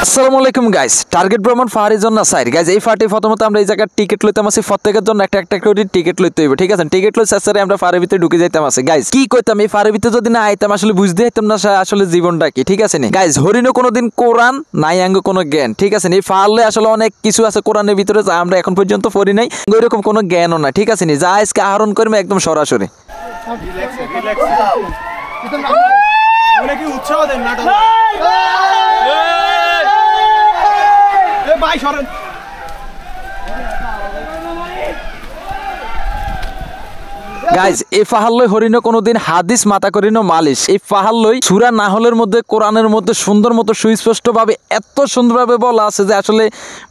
আসসালামু আলাইকুম guys, target ভ্রমণ ফাহারির জন্য সাইড গাইস। এই ফার্টি প্রথমত আমরা এই জায়গায় টিকিট লইতাম আছি, প্রত্যেকের জন্য একটা একটা করে টিকিট লইতে হইব, ঠিক আছে? টিকিট লই শেষে আমরা ফাহারের ভিতরে ঢুকে যাইতাম আছে গাইস। কি কইতাম এই ফাহারের ভিতরে যদি না আইতাম আসলে বুঝতে হইতাম না আসলে জীবনটা কি, ঠিক আছে নি গাইস? হরিণও কোনোদিন কোরআন নাই আঙ্গ কোনো জ্ঞান, ঠিক আছে নি? এই ফাহারলে আসলে অনেক কিছু আছে কোরআনের ভিতরে যা আমরা এখন পর্যন্ত পড়ি নাই, ওইরকম কোনো জ্ঞানও না, ঠিক আছে নি? যা আজকে আহরণ করবে একদম সরাসরি। উৎসাহ দেন না ভাই সরেন। গাইজ এই ফাহাল্লই হরিণ কোনোদিন হাদিস মাতা করিনো মালিশ। এই ফাহাল্লই সূরা নাহলের মধ্যে কোরআনের মধ্যে সুন্দর মতো সুস্পষ্ট ভাবে এত সুন্দরভাবে বলা আছে যে আসলে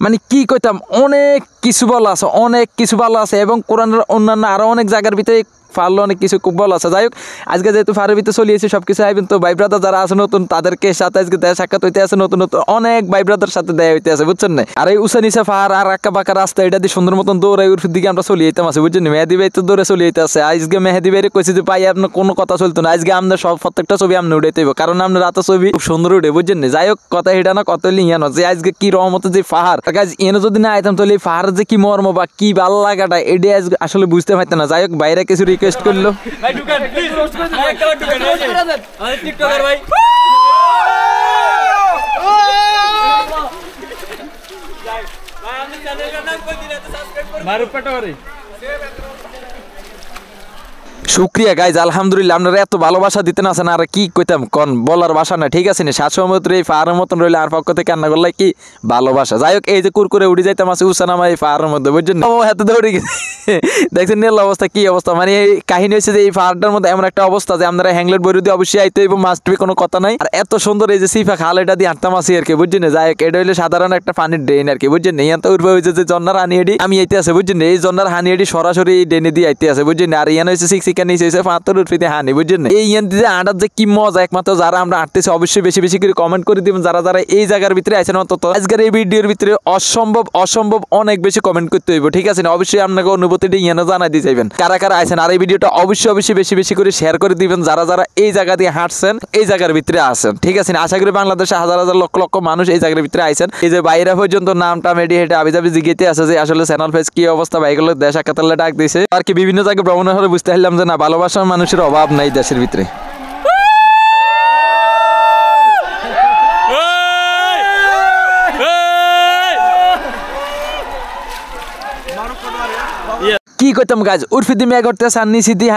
মানে কি কইতাম, অনেক কিছু বলা আছে, অনেক কিছু ভালো আছে এবং কোরআনের অন্যান্য আরো অনেক জায়গার ভিতরে ফাহাল্লো অনেক কিছু খুব ভালো আছে। যাই হোক আজকে যেহেতু ফাহারের ভিতরে চলিয়েছি সবকিছু আইবেন, তো ভাই ব্রাদার যারা আছে নতুন তাদেরকে সাথে আজকে দেয়া সাক্ষাৎ হইতে আছে, নতুন নতুন অনেক ভাই ব্রাদার সাথে দেয়া হইতে আছে, বুঝছেন না? আর এই উঁচা নিচা পাহাড় আর আঁকা বাঁকা রাস্তা এটা দিয়ে সুন্দর মতন দৌড়াই উর্ফের দিকে আমরা চলে যেতাম আছে, বুঝছেন? মেহেদি ভাই তো দৌড়ে চলে যেতে আছে। আজকে মেহেদি ভাইরে কইছি যে ভাই আপনার কোনো কথা চলতো না, আজকে আমরা সব প্রত্যেকটা ছবি আপনি উঠাইতে হইব, কারণ আপনার রাতে ছবি খুব সুন্দর উঠে, বুঝছেন না? যাই হোক কথা এটা না, কত লিয়া না যে আজকে কি রহমতে যে পাহাড় গাইজ, এনে যদি না আইতাম তাহলে এই পাহাড়ের যে কি মর্ম বা কি ভালো লাগাটা এটা আসলে বুঝতে পারতাম না। যাই হোক বাইরে কিছু রিকোয়েস্ট করলো ভাই ঢুকেন প্লিজ, রোস্ট করে দেন একটা ঢুকেন আমাদের টিকটকার ভাই। ভাই আমি চ্যানেলটার নাম কই দিন, এত সাবস্ক্রাইব করুন মারুফ পাটোয়ারি। শুক্রিয়া গাইজ, আলহামদুলিল্লাহ আপনারা এত ভালোবাসা দিতেন আছেন, আর কি কইতাম কন বলার ভাষা না, ঠিক আছে না? 700 মতো এই পাহাড়ের মতন রইলে আর পক্ষ থেকে রান্না করলে কি ভালোবাসা। যাই হোক এই যে কুরকুরে উড়ে যাইতাম আছে উসানামা এই পাহাড়ের মধ্যে, বুঝছেন? ও হাতে দৌড়ে গেছে দেখছেন নীল অবস্থা, কি অবস্থা। মানে এই কাহিনী হয়েছে যে এই পাহাড়টার মধ্যে এমন একটা অবস্থা যে আমরা হ্যাংলেট বই দিয়ে অবশ্যই আইতে হইব, মাস্ট বি, কোনো কথা নাই। আর এত সুন্দর এই যে সিফা খাল এটা দিয়ে হাঁটতাম আছি আর কি, বুঝছেন? যাই হোক এটা হইলে সাধারণ একটা পানির ড্রেন আর কি, বুঝছেন? ইয়ান তো উঠবে হয়েছে যে জন্নার হানিয়াডি আমি আইতে আছে, বুঝছেন? এই জন্নার হানিয়াডি সরাসরি এই ড্রেনে দিয়ে আইতে আছে, বুঝছেন? আর ইয়ান হয়েছে শিক্ষিকা নিচে হয়েছে 75 উঠতে হানি, বুঝছেন? এই ইয়ান দিয়ে আটার যে কি মজা, একমাত্র যারা আমরা হাঁটতেছি অবশ্যই বেশি বেশি করে কমেন্ট করে দিবেন, যারা যারা এই জায়গার ভিতরে আছেন অন্তত আজকের এই ভিডিওর ভিতরে অসম্ভব অনেক বেশি কমেন্ট করতে হইব, ঠিক আছে না? অবশ্যই আপনাকে অনুভূতিটা ইয়ানো জানাই দিয়ে যাবেন কারা কারা আছেন। আর এই ভিডিওটা অবশ্যই বেশি বেশি করে শেয়ার করে দিবেন যারা যারা এই জায়গা দিয়ে হাঁটছেন, এই জায়গার ভিতরে আছেন, ঠিক আছে না? আশা করি বাংলাদেশে হাজার হাজার লক্ষ লক্ষ মানুষ এই জায়গার ভিতরে আইছেন। এই যে বাইরে পর্যন্ত নামটা মেডি হেঁটে আবিজাবি জিগিতে আছে যে আসলে চ্যানেল ফেস কি অবস্থা, বাইগুলো দেশ একাতালে ডাক দিয়েছে আর কি। বিভিন্ন জায়গায় ভ্রমণের হলে বুঝতে পারলাম যে না, ভালোবাসার মানুষের অভাব নাই দেশের ভিতরে। কি কইতাম গাছ উর্ফি দিয়ে মেঘ করতে সান্নি সিদ্ধি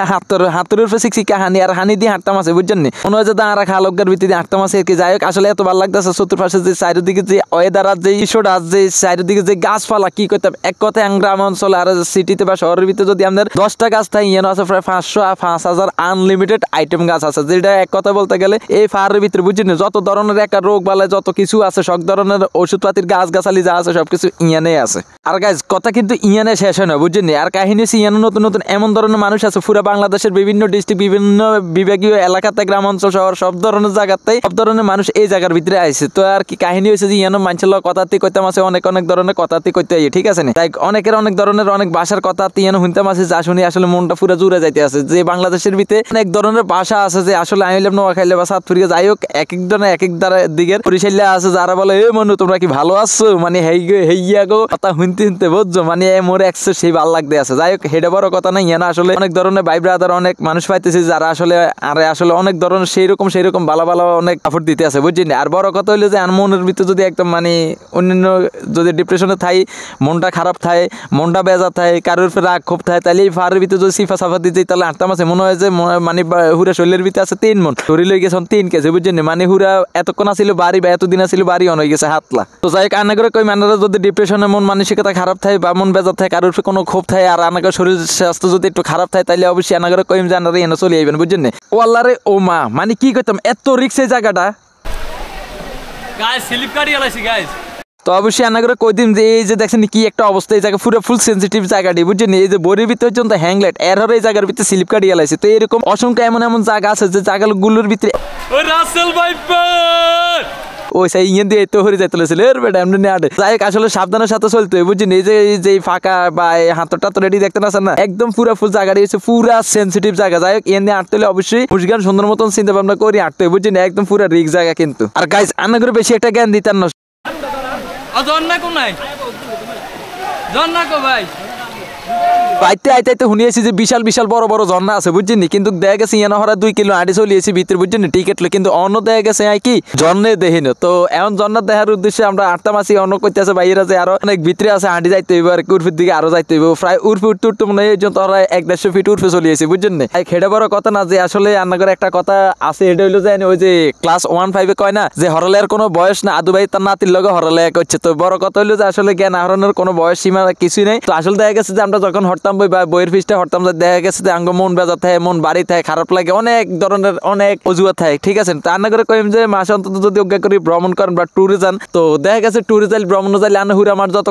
হাতের উর্ফে শিক্ষিকা হানি আর হানি দিয়ে হাঁটতাম আছে, বুঝছেন? মনে হয় যে দাঁড়া খালকার ভিত্তি দিয়ে হাঁটতাম আছে আর কি। যাই হোক আসলে এত ভালো লাগতেছে চতুর্পাশে যে চারিদিকে যে ওয়েদার আর যে ইস্যুটা যে চারিদিকে যে গাছপালা, কি কইতাম এক কথায় গ্রাম অঞ্চলে আর সিটিতে বা শহরের ভিতরে যদি আমাদের 10টা গাছ থাকে, ইয়ে আছে প্রায় 500 আর 5000 আনলিমিটেড আইটেম গাছ আছে, যেটা এক কথা বলতে গেলে এই পাহাড়ের ভিতরে, বুঝছেন? যত ধরনের একটা রোগ বালায় যত কিছু আছে, সব ধরনের ওষুধপাতির গাছ গাছালি যা আছে সবকিছু ইয়ানে আছে। আর গাছ কথা কিন্তু ইয়ানে শেষ হয় না, বুঝছেন? আর কাহিনী ইয়ানো নতুন নতুন এমন ধরনের মানুষ আছে পুরো বাংলাদেশের বিভিন্ন ডিস্ট্রিক্ট, বিভিন্ন বিভাগীয় এলাকাতে, গ্রাম অঞ্চল, শহর সব ধরনের জায়গাতে সব ধরনের মানুষ এই জায়গার ভিতরে আইছে। তো আর কি কাহিনী হয়েছে যে ইয়ানো মানুষের কথাতে কইতাম আছে, অনেক অনেক ধরনের কথাতে কইতে হয়, ঠিক আছে না? তাই অনেকের অনেক ধরনের অনেক ভাষার কথা ইয়ানো শুনতাম আছে, যা শুনি আসলে মনটা পুরো জুড়ে যাইতে আছে যে বাংলাদেশের ভিতরে অনেক ধরনের ভাষা আছে যে আসলে আইলাম নোয়াখাইলে বা সাতপুরিয়া, যাই হোক এক এক ধরনের এক এক দিকের পরিশাল্লা আছে যারা বলে এ মনু তোমরা কি ভালো আছো, মানে হেইয়া গো কথা শুনতে শুনতে বুঝছো, মানে মোর একশো সেই ভালো লাগতে আছে। যাই হোক হেডে বড় কথা নাই, ইয়ানা আসলে অনেক ধরনের ভাই ব্রাদার অনেক মানুষ পাইতেছে যারা আসলে আসলে অনেক ধরনের সেই রকম ভালো ভালো অনেক সাপোর্ট দিতে আছে, বুঝছেন? আর বড় কথা হইলো যে মনের ভিতরে যদি একদম মানে অন্যান্য যদি ডিপ্রেশনে থাই, মনটা খারাপ থাকে, মনটা বেজা থাকে, কারোর রাগ ক্ষোভ থাকে, তাহলে এই ফাহারের ভিতরে যদি সিফা সাফা দিতে তাহলে হাঁটতাম আছে মনে হয় যে মানে হুরা শরীরের ভিতরে আছে 3 মন, শরীর হয়ে গেছে 3 কেজি, বুঝছেন? মানে হুরা এতক্ষণ আসছিল বাড়ি বা এতদিন আসছিল বাড়ি অন হয়ে গেছে হাতলা। তো যাই হোক আনা করে কই মানুষরা যদি ডিপ্রেশনে মন মানসিকতা খারাপ থাকে বা মন বেজা থাকে, কারোর কোনো ক্ষোভ থাকে আর আনাকে শরীর স্বাস্থ্য যদি একটু খারাপ থাকে তাহলে অবশ্যই আনাগরে কইম জানারে এনে চলে আইবেন, বুঝছেন? ও আল্লাহ রে ও মা, মানে কি কইতাম এত রিক্স এই জায়গাটা গাইস, স্লিপ কাটি গেলাইছি গাইস। তো অবশ্যই আনাগরে কই দিম যে এই যে দেখছেন কি একটা অবস্থা, এই জায়গা পুরো ফুল সেন্সিটিভ জায়গাটি, বুঝছেন? এই যে বড়ির ভিতরে পর্যন্ত হ্যাংলেট এর হরে এই জায়গার ভিতরে স্লিপ কাটি গেলাইছে। তো এরকম অসংখ্য এমন জায়গা আছে যে জায়গাগুলোর ভিতরে ও রাসেল ভাইপার ওই সাই ইয়ে দিয়ে তো হরে যাইতে লেছিল এর বেটা এমনি নিয়ে আটে। যাই হোক আসলে সাবধানের সাথে চলতে হয়, বুঝছেন? এই যে ফাঁকা বা হাতটা তো রেডি দেখতে না একদম পুরা ফুল জায়গাটি হচ্ছে পুরা সেন্সিটিভ জায়গা। যাই হোক এর নিয়ে আটতে হলে অবশ্যই মুশগান সুন্দর মতন চিন্তা ভাবনা করে আটতে হয়, বুঝছেন? একদম পুরা রিস্ক জায়গা কিন্তু। আর গাইজ আন্না করে বেশি একটা জ্ঞান দিতেন না, ঝর্ণা কো নাই ঝর্ণা কো ভাই আইতে আইতে আইতে শুনিয়েছি যে বিশাল বিশাল বড় বড় ঝর্ণা আছে বুঝছেন কিন্তু দেখা গেছে ইয়ানো হরা 2 কিলো আড়ি চলিয়েছি ভিতরে বুঝছেন টিকিট কিন্তু অন্য দেখা গেছে কি ঝর্ণে দেখিন তো এখন ঝর্ণা দেখার উদ্দেশ্যে আমরা আটটা মাসি অন্য করতেছে বাইরে যে আরো অনেক ভিতরে আছে হাঁটি যাইতে হইব আর উর্ফের দিকে আরো যাইতে হইব প্রায় উর্ফে উঠতে উঠতে মনে হয় তোরা 150 ফিট উর্ফে চলিয়েছি বুঝছেন না খেড়ে বড় কথা না যে আসলে রান্নাঘরে একটা কথা আছে এটা হইলো যে ওই যে ক্লাস 1-5 কয় না যে হরলের কোনো বয়স না আদু ভাই তার নাতির লগে হরলে করছে তো বড় কথা হইলো যে আসলে জ্ঞান আহরণের কোনো বয়স সীমা কিছুই নেই তো আসলে দেখা গেছে যে আমরা যখন হরতাম বই বা বইয়ের ফিসটা হরতাম দেখা গেছে যে আঙ্গ মন বেজা থাকে মন বাড়ি থাকে খারাপ লাগে অনেক ধরনের অনেক অজুহাত থাকে ঠিক আছে রান্না করে কইম যে মাসে অন্তত যদি অজ্ঞা করি ভ্রমণ করেন বা ট্যুরে যান তো দেখা গেছে ট্যুরে যাই ভ্রমণ যাই আনা হুরে আমার যত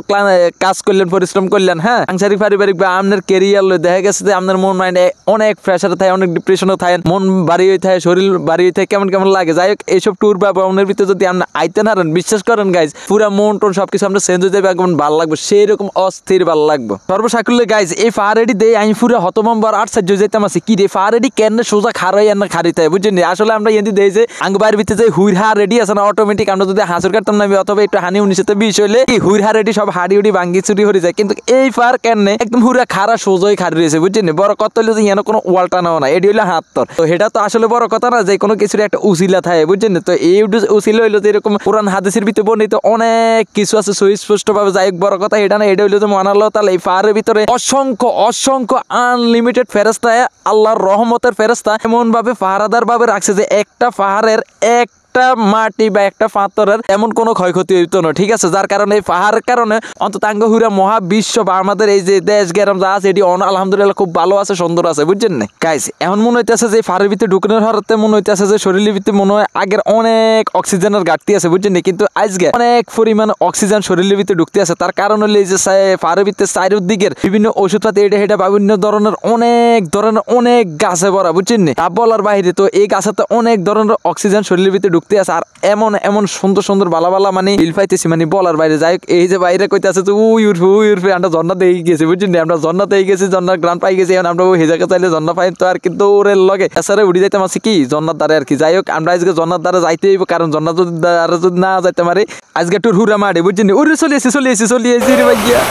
কাজ করলেন পরিশ্রম করলেন হ্যাঁ সাংসারিক পারিবারিক বা আপনার কেরিয়ার লই দেখা গেছে যে আপনার মন মাইন্ডে অনেক প্রেশার থাকে অনেক ডিপ্রেশনও থাকে মন বাড়ি হয়ে থাকে শরীর বাড়ি হয়ে থাকে কেমন কেমন লাগে যাই হোক এইসব ট্যুর বা ভ্রমণের ভিতরে যদি আপনি আইতে না পারেন বিশ্বাস করেন গাইজ পুরা মন টন সবকিছু আমরা চেঞ্জ হয়ে যাবে একদম ভালো লাগবে সেই রকম অস্থির ভালো লাগবে সর্বসাকুল্যে গাইজ এই পাহাড়ি দিয়ে আমি পুরা হতমম্বর আশ্চর্য যেতাম আছে কি রে পাহাড়ি কেন সোজা খারাই আর না খারিতে বুঝছেন আসলে আমরা এদি দেই যে আঙ্গবার ভিতরে যে হুইরহা রেডি আছে না অটোমেটিক আমরা যদি হাসুর কাটতাম না অথবা একটু হানি 1920 হইলে এই হুইরহা রেডি সব হাড়ি উড়ি ভাঙ্গি চুরি হয়ে যায় কিন্তু এই পার কেন একদম পুরা খারা সোজাই খারি রয়েছে বুঝছেন বড় কথা হইলো যে এখানে কোনো ওয়ালটা নাও না এটি হইলো হাত তর তো এটা তো আসলে বড় কথা না যে কোনো কিছুর একটা উসিলা থাকে বুঝছেন তো এই উসিলা হইলো যে এরকম পুরান হাদিসের ভিতরে বর্ণিত অনেক কিছু আছে সুস্পষ্ট ভাবে যাই বড় কথা এটা না এটা হইলো যে মহান আল্লাহ তাআলা এই পাহাড়ের ভিতরে অসংখ্য অসংখ্য আনলিমিটেড ফেরেশতা আল্লাহর রহমতের ফেরেশতা এমন ভাবে পাহারাদার ভাবে রাখছে যে একটা পাহাড়ের একটা মাটি বা একটা পাথরের এমন কোনো ক্ষয়ক্ষতি হইতো না ঠিক আছে যার কারণে এই পাহাড়ের কারণে অন্তত আঙ্গহুরা মহাবিশ্ব বা আমাদের এই যে দেশ গ্রাম যা আছে এটি আলহামদুলিল্লাহ খুব ভালো আছে সুন্দর আছে বুঝছেন না গাইস এখন মনে হইতেছে যে পাহাড়ের ভিতরে ঢুকানোর হরতে মনে হইতেছে যে শরীরের ভিতরে মনে হয় আগের অনেক অক্সিজেনের ঘাটতি আছে বুঝছেন না কিন্তু আজকে অনেক পরিমাণ অক্সিজেন শরীরের ভিতরে ঢুকতে আছে তার কারণ হলো এই যে পাহাড়ের ভিতরে চারিদিকের বিভিন্ন ওষুধপাতি এটা এটা বিভিন্ন ধরনের অনেক গাছে ভরা বুঝছেন না তা বলার বাইরে তো এই গাছেতে অনেক ধরনের অক্সিজেন শরীরের ভিতরে ঢুকতে আছে আর এমন এমন সুন্দর সুন্দর বালা বালা মানে ফিল পাইতেছি মানে বলার বাইরে যাই এই যে বাইরে কইতে আছে তো উইরফে আমরা ঝর্ণা দিয়ে গেছি বুঝছেন আমরা ঝর্ণা দিয়ে গেছি ঝর্ণার গ্রান পাই গেছি এখন আমরা ওই হেজাকে চাইলে ঝর্ণা পাই তো আর কিন্তু ওর লগে এসারে উড়ি যাইতাম আছে কি ঝর্ণার দ্বারে আর কি যাই হোক আমরা আজকে ঝর্ণার দ্বারা যাইতে হইব কারণ ঝর্ণা যদি না যাইতে পারে আজকে একটু হুরা মারে বুঝছেন ওরে চলিয়েছি রে ভাইয়া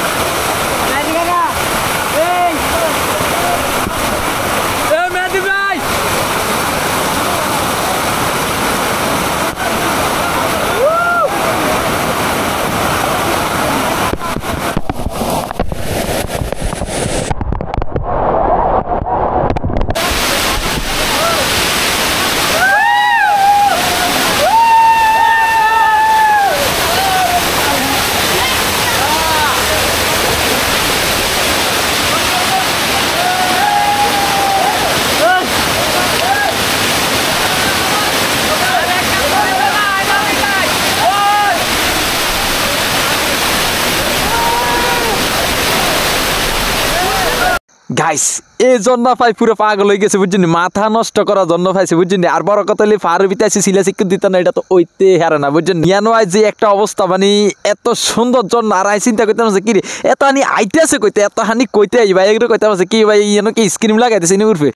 গাইস এই জন্য পাই পুরো পাগল হয়ে গেছে বুঝছেন মাথা নষ্ট করার জন্য পাইছে বুঝছেন আর বড় কথা হলে পাহাড়ের ভিতরে আসি সিলা শিক্ষা দিত না এটা তো ওইতে হারে না বুঝছেন ইয়ানোয়ায় যে একটা অবস্থা মানে এত সুন্দর জন্য আর আই চিন্তা করতে আছে কি রে এত হানি আইতে আছে কইতে এত হানি কইতে আই ভাই এগুলো কইতে আছে কি ভাই ইয়ানো কি স্ক্রিম লাগাইতেছে নি উঠবে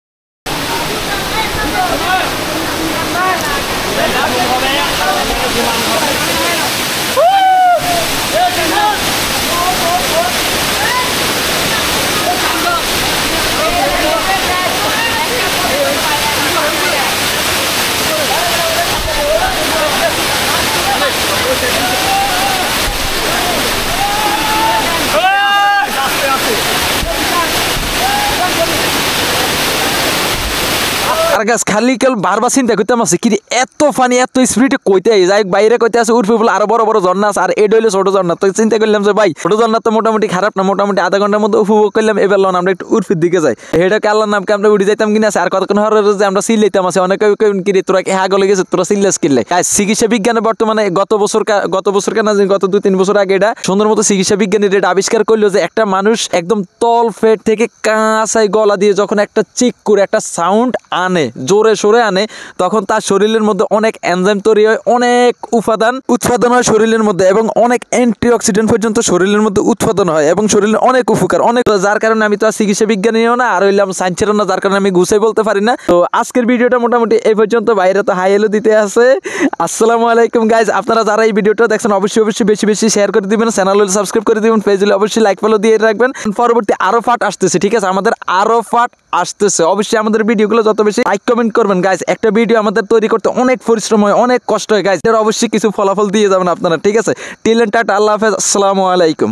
আর গাছ খালি কেল বারবার চিন্তা করতে আছে কি এত ফানি এত স্পিডে কইতে যাই বাইরে কইতে আছে উঠবে বলে আরো বড় বড় ঝর্ণা আছে আর এটা হইলে ছোট ঝর্ণা তো চিন্তা করলাম যে ভাই ছোট ঝর্ণা তো মোটামুটি খারাপ না মোটামুটি আধা ঘন্টার মধ্যে উপভোগ করলাম এবার লোন আমরা একটু উর্ফির দিকে যাই এটাকে আল্লাহর নামকে আমরা উঠে যাইতাম কিনা আর কতক্ষণ হরে যে আমরা সিলাইতাম আছে অনেকে কিরে তোরা হ্যাঁ গলে গেছে তোরা সিল্লাস কিনলে চিকিৎসা বিজ্ঞানে বর্তমানে গত বছর কেন গত 2-3 বছর আগে এটা সুন্দর মতো চিকিৎসা বিজ্ঞানীর এটা আবিষ্কার করলো যে একটা মানুষ একদম তল পেট থেকে কাঁচাই গলা দিয়ে যখন একটা চিক করে একটা সাউন্ড আনে জোরে সোরে আনে, তখন তার শরীরের মধ্যে অনেক এনজাইম তৈরি হয়, অনেক উৎপাদন হয় শরীরের মধ্যে, এবং অনেক অ্যান্টিঅক্সিডেন্ট পর্যন্ত শরীরের মধ্যে উৎপাদন হয়, এবং শরীরের অনেক উপকার অনেক, যার কারণে আমি তো আর চিকিৎসা বিজ্ঞানীও না আর হইলাম সায়েন্সেরও না, যার কারণে আমি গুছাই বলতে পারি না। তো আজকের ভিডিওটা মোটামুটি এই পর্যন্ত। বাইরে তো হাই হ্যালো দিতে আছে। আসসালামু আলাইকুম গাইজ। আপনারা যারা এই ভিডিওটা দেখছেন অবশ্যই বেশি বেশি শেয়ার করে দিবেন, চ্যানেল হলে সাবস্ক্রাইব করে দিবেন, পেজ হলে অবশ্যই লাইক ফলো দিয়ে রাখবেন। পরবর্তী আরো পার্ট আসতেছে, ঠিক আছে, আমাদের আরো পার্ট আসতেছে। অবশ্যই আমাদের ভিডিওগুলো যত বেশি লাইক কমেন্ট করবেন গাইজ। একটা ভিডিও আমাদের তৈরি করতে অনেক পরিশ্রম হয়, অনেক কষ্ট হয় গাইজ, এর অবশ্যই কিছু ফলাফল দিয়ে যাবেন আপনারা, ঠিক আছে। টিল এন্ড টাটা, আল্লাহ হাফেজ, আসসালামু আলাইকুম।